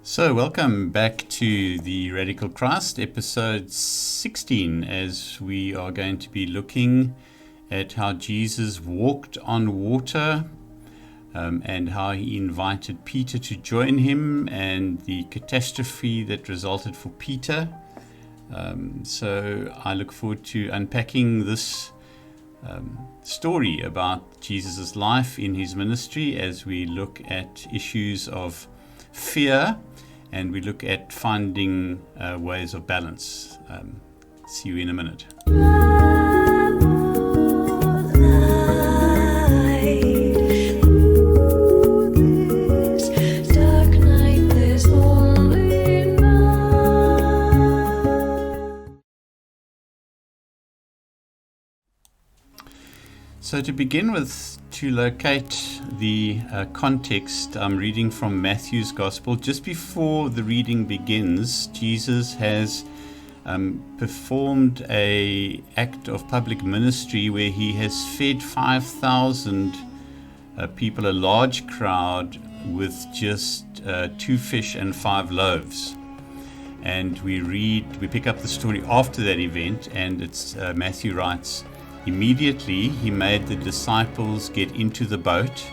So, welcome back to the Radical Christ, episode 16, as we are going to be looking at how Jesus walked on water and how he invited Peter to join him and the catastrophe that resulted for Peter. So I look forward to unpacking this story about Jesus' life in his ministry as we look at issues of fear and we look at finding ways of balance. See you in a minute. So to begin with, to locate the context, I'm reading from Matthew's Gospel. Just before the reading begins, Jesus has performed an act of public ministry where he has fed 5,000 people, a large crowd, with just 2 fish and 5 loaves. And we pick up the story after that event, and it's Matthew writes, "Immediately he made the disciples get into the boat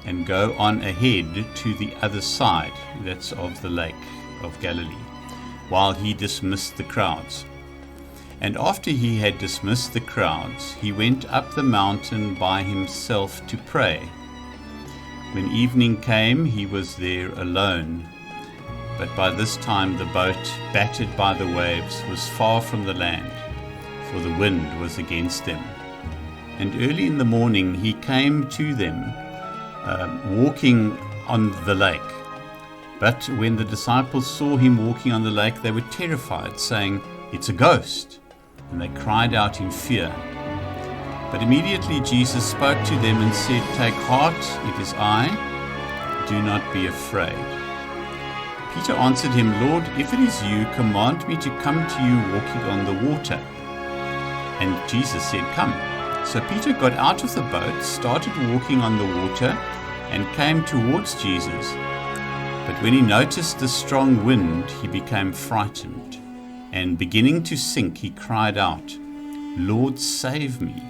and go on ahead to the other side," that's of the Lake of Galilee, "while he dismissed the crowds. And after he had dismissed the crowds, he went up the mountain by himself to pray. When evening came, he was there alone. But by this time the boat, battered by the waves, was far from the land, for the wind was against them. And early in the morning he came to them, walking on the lake. But when the disciples saw him walking on the lake, they were terrified, saying, 'It's a ghost!' And they cried out in fear. But immediately Jesus spoke to them and said, 'Take heart, it is I. Do not be afraid.' Peter answered him, 'Lord, if it is you, command me to come to you walking on the water.' And Jesus said, 'Come.' So Peter got out of the boat, started walking on the water, and came towards Jesus. But when he noticed the strong wind, he became frightened, and beginning to sink, he cried out, 'Lord, save me.'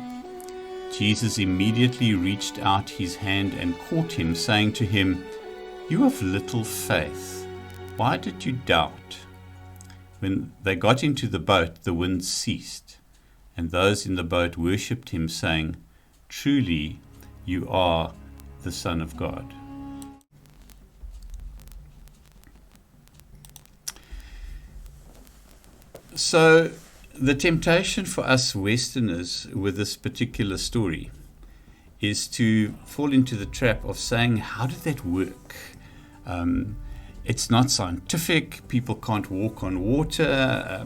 Jesus immediately reached out his hand and caught him, saying to him, 'You of little faith, why did you doubt?' When they got into the boat, the wind ceased, and those in the boat worshipped him, saying, 'Truly, you are the Son of God.'" So the temptation for us Westerners with this particular story is to fall into the trap of saying, how did that work? It's not scientific. People can't walk on water.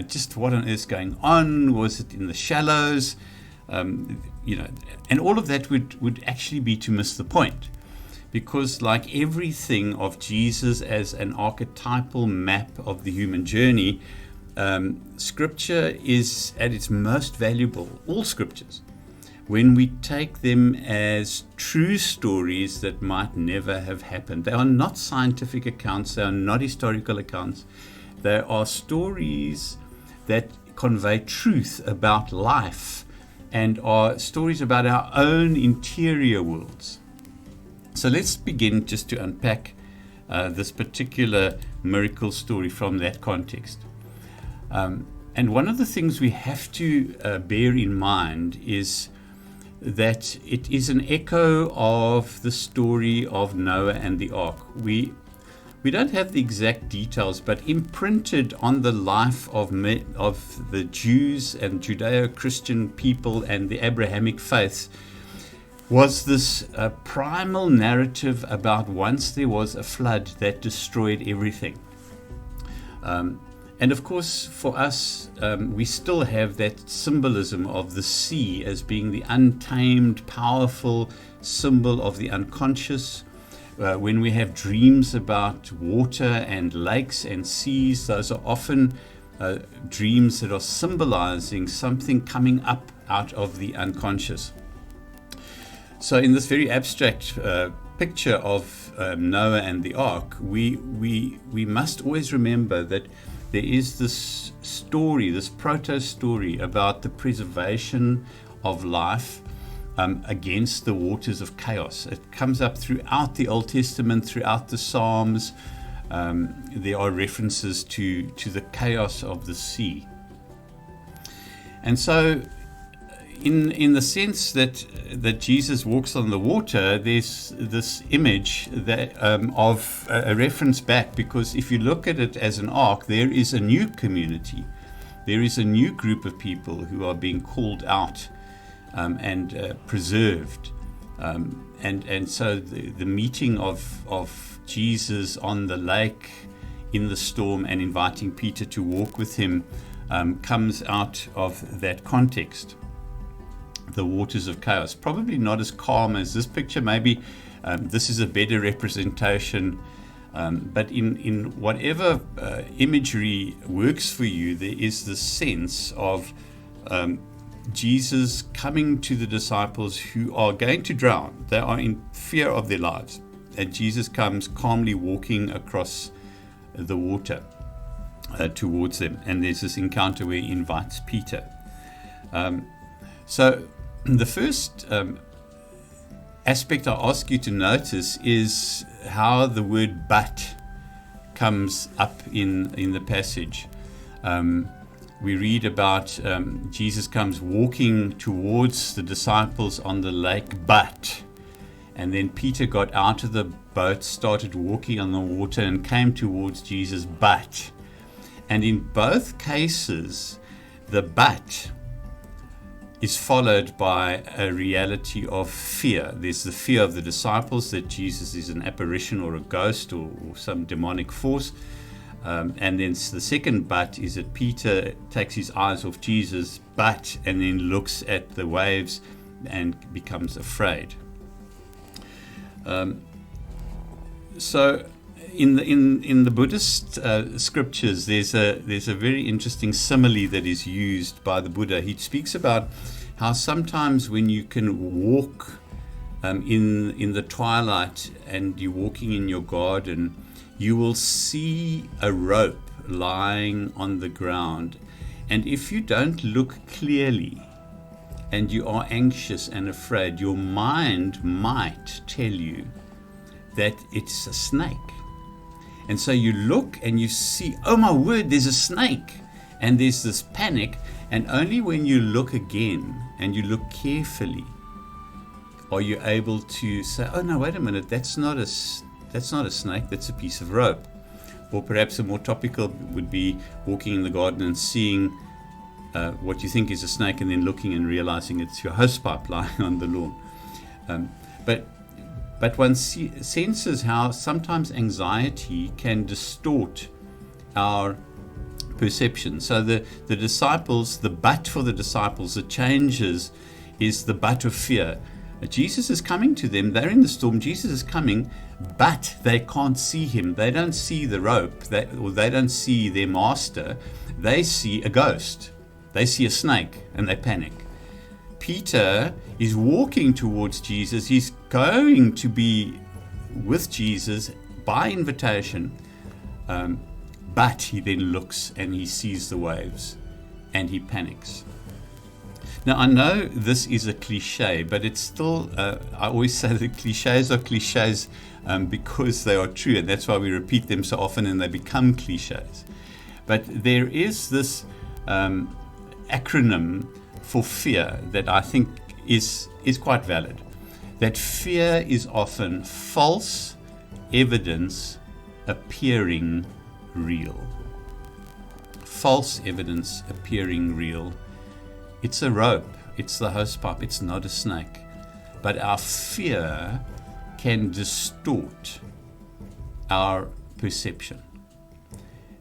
Just what on earth's going on? Was it in the shallows? And all of that would actually be to miss the point. Because like everything of Jesus as an archetypal map of the human journey, Scripture is at its most valuable, all Scriptures, when we take them as true stories that might never have happened. They are not scientific accounts, they are not historical accounts. They are stories that convey truth about life and are stories about our own interior worlds. So let's begin just to unpack this particular miracle story from that context. And one of the things we have to bear in mind is that it is an echo of the story of Noah and the ark. We don't have the exact details, but imprinted on the life of the Jews and Judeo-Christian people and the Abrahamic faith was this primal narrative about once there was a flood that destroyed everything. And of course, for us, we still have that symbolism of the sea as being the untamed, powerful symbol of the unconscious. When we have dreams about water and lakes and seas, those are often dreams that are symbolizing something coming up out of the unconscious. So in this very abstract picture of Noah and the ark, we must always remember that there is this story, this proto-story about the preservation of life against the waters of chaos. It comes up throughout the Old Testament, throughout the Psalms. There are references to the chaos of the sea. And so in the sense that Jesus walks on the water, there's this image that of a reference back, because if you look at it as an ark, there is a new community. There is a new group of people who are being called out and preserved. And so the meeting of Jesus on the lake in the storm and inviting Peter to walk with him comes out of that context. The waters of chaos, probably not as calm as this picture. Maybe this is a better representation, but in whatever imagery works for you, there is the sense of Jesus coming to the disciples who are going to drown. They are in fear of their lives, and Jesus comes calmly walking across the water towards them, and there's this encounter where he invites Peter. So the first aspect I ask you to notice is how the word "but" comes up in the passage. We read about Jesus comes walking towards the disciples on the lake, but, and then Peter got out of the boat, started walking on the water, and came towards Jesus, but. And in both cases, the "but" is followed by a reality of fear. There's the fear of the disciples that Jesus is an apparition or a ghost or some demonic force. And then the second "but" is that Peter takes his eyes off Jesus, and then looks at the waves and becomes afraid. So in the Buddhist scriptures, there's a very interesting simile that is used by the Buddha. He speaks about how sometimes when you can walk in the twilight and you're walking in your garden, you will see a rope lying on the ground, and if you don't look clearly and you are anxious and afraid, your mind might tell you that it's a snake. And so you look and you see, oh my word, there's a snake. And there's this panic. And only when you look again and you look carefully are you able to say, oh no, wait a minute, that's not a snake, that's a piece of rope. Or perhaps a more topical would be walking in the garden and seeing what you think is a snake, and then looking and realizing it's your hosepipe lying on the lawn. But one senses how sometimes anxiety can distort our perception. So the disciples, the "but" for the disciples, the changes is the "but" of fear. Jesus is coming to them. They're in the storm. Jesus is coming, but they can't see him. They don't see the rope, or they don't see their master. They see a ghost. They see a snake, and they panic. Peter is walking towards Jesus. He's going to be with Jesus by invitation, but he then looks and he sees the waves and he panics. Now, I know this is a cliche, but it's still, I always say that cliches are cliches because they are true, and that's why we repeat them so often and they become cliches. But there is this acronym for fear that I think is quite valid. That fear is often false evidence appearing real. False evidence appearing real. It's a rope, it's the hosepipe, it's not a snake. But our fear can distort our perception.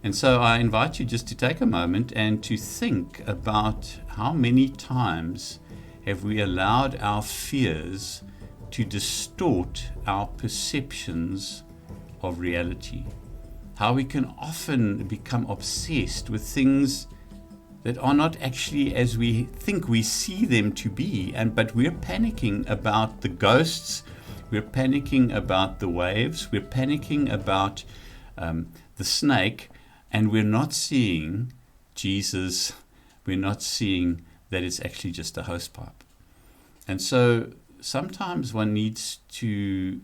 And so I invite you just to take a moment and to think about how many times have we allowed our fears to distort our perceptions of reality. How we can often become obsessed with things that are not actually as we think we see them to be, but we're panicking about the ghosts, We're panicking about the waves. We're panicking about the snake, and we're not seeing Jesus. We're not seeing that it's actually just a hosepipe. And so sometimes one needs to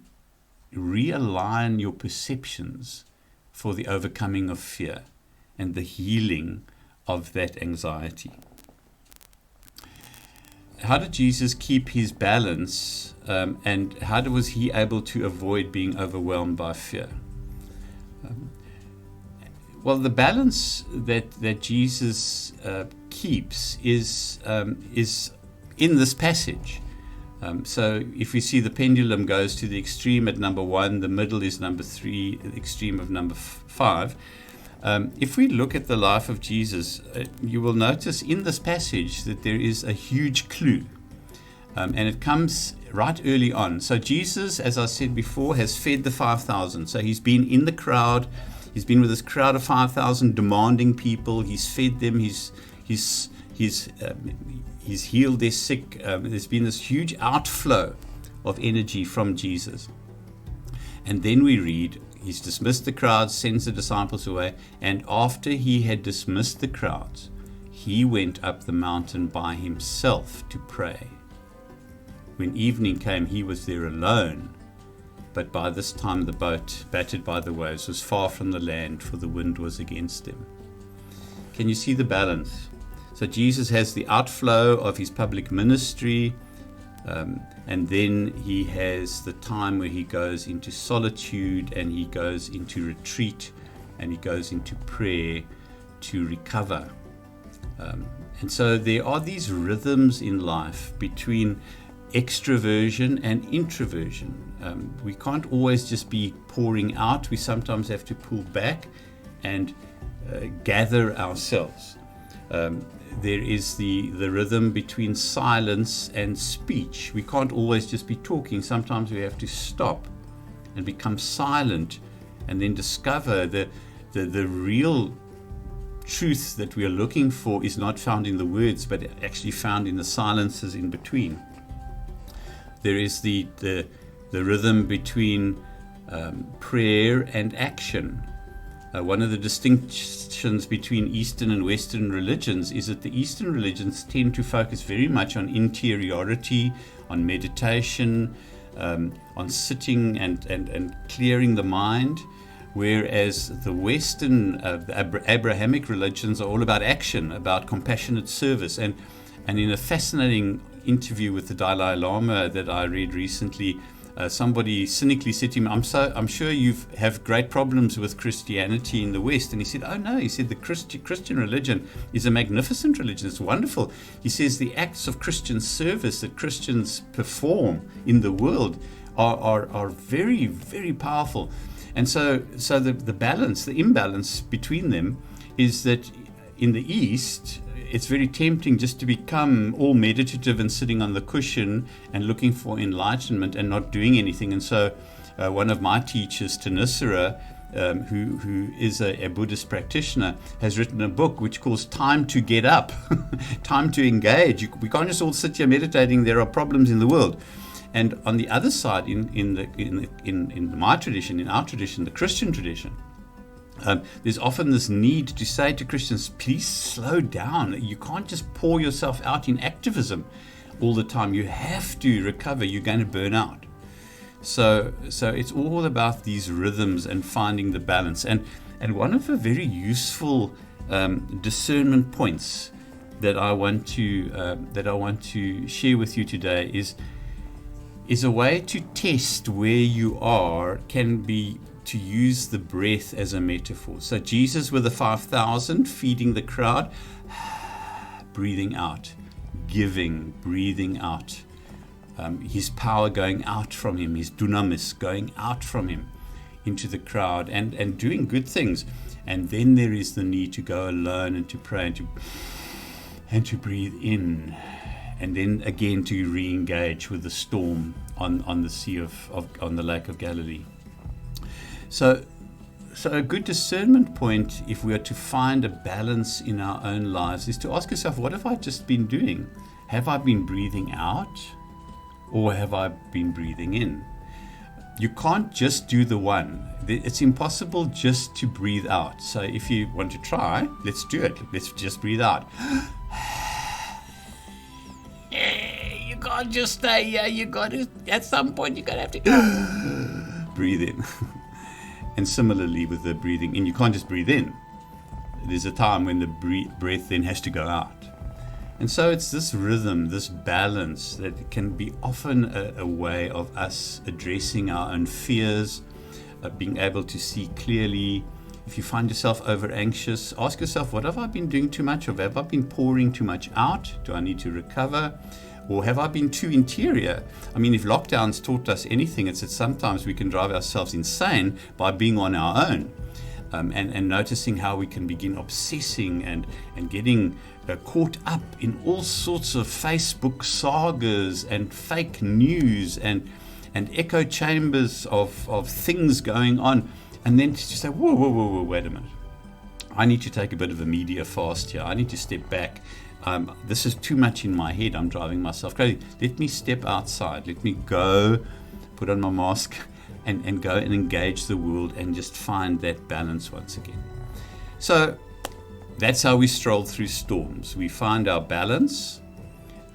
realign your perceptions for the overcoming of fear and the healing of that anxiety. How did Jesus keep his balance, and how was he able to avoid being overwhelmed by fear? Well, the balance that Jesus keeps is in this passage. So if we see the pendulum goes to the extreme at number 1, the middle is number 3, the extreme of number 5. If we look at the life of Jesus, you will notice in this passage that there is a huge clue. And it comes right early on. So Jesus, as I said before, has fed the 5,000. So he's been in the crowd. He's been with this crowd of 5,000 demanding people. He's fed them. He's healed their sick. There's been this huge outflow of energy from Jesus. And then we read, he's dismissed the crowds, sends the disciples away, and after he had dismissed the crowds, he went up the mountain by himself to pray. When evening came, he was there alone, but by this time the boat, battered by the waves, was far from the land, for the wind was against them. Can you see the balance? So Jesus has the outflow of his public ministry, and then he has the time where he goes into solitude, and he goes into retreat, and he goes into prayer to recover. And so there are these rhythms in life between extroversion and introversion. We can't always just be pouring out. We sometimes have to pull back and gather ourselves. There is the rhythm between silence and speech. We can't always just be talking. Sometimes we have to stop and become silent and then discover the real truth that we are looking for is not found in the words, but actually found in the silences in between. There is the rhythm between prayer and action. One of the distinctions between Eastern and Western religions is that the Eastern religions tend to focus very much on interiority, on meditation, on sitting and clearing the mind, whereas the Western, the Abrahamic religions are all about action, about compassionate service. And in a fascinating interview with the Dalai Lama that I read recently, somebody cynically said to him, I'm sure you have great problems with Christianity in the West. And he said, oh no, he said the Christian religion is a magnificent religion. It's wonderful. He says the acts of Christian service that Christians perform in the world are very, very powerful. And so the balance, the imbalance between them is that in the East, it's very tempting just to become all meditative and sitting on the cushion and looking for enlightenment and not doing anything. And so one of my teachers, Tanisara, who is a Buddhist practitioner, has written a book which calls Time to Get Up, Time to Engage. We can't just all sit here meditating. There are problems in the world. And on the other side, in my tradition, in our tradition, the Christian tradition, there's often this need to say to Christians, please slow down. You can't just pour yourself out in activism all the time. You have to recover. You're going to burn out. So it's all about these rhythms and finding the balance. And one of the very useful discernment points that I want to share with you today is a way to test where you are can be to use the breath as a metaphor. So Jesus with the 5,000 feeding the crowd, breathing out, giving, breathing out. His power going out from him, his dunamis going out from him into the crowd and doing good things. And then there is the need to go alone and to pray and to breathe in. And then again to re-engage with the storm on the sea on the Lake of Galilee. So a good discernment point, if we are to find a balance in our own lives, is to ask yourself, what have I just been doing? Have I been breathing out, or have I been breathing in? you can't just do the one. It's impossible just to breathe out. So if you want to try, let's do it. Let's just breathe out. You can't just stay here. You got to, at some point, you're going to have to breathe in. And similarly with the breathing in, you can't just breathe in. There's a time when the breath then has to go out. And so it's this rhythm, this balance that can be often a way of us addressing our own fears, being able to see clearly. If you find yourself over anxious, ask yourself, what have I been doing too much of? Have I been pouring too much out? Do I need to recover? Or have I been too interior? I mean, if lockdowns taught us anything, it's that sometimes we can drive ourselves insane by being on our own. And noticing how we can begin obsessing and getting caught up in all sorts of Facebook sagas and fake news and echo chambers of things going on. And then to say, whoa, wait a minute. I need to take a bit of a media fast here. I need to step back. This is too much in my head. I'm driving myself crazy. Let me step outside. Let me go, put on my mask, and go and engage the world and just find that balance once again. So that's how we stroll through storms. We find our balance,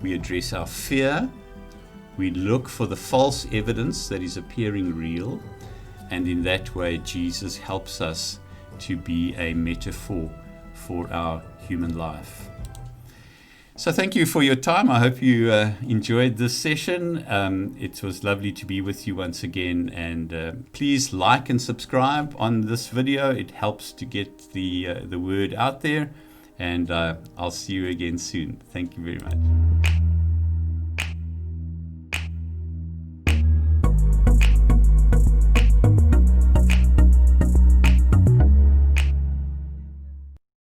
we address our fear, we look for the false evidence that is appearing real, and in that way Jesus helps us to be a metaphor for our human life. So thank you for your time. I hope you enjoyed this session. It was lovely to be with you once again. And please like and subscribe on this video. It helps to get the word out there. And I'll see you again soon. Thank you very much.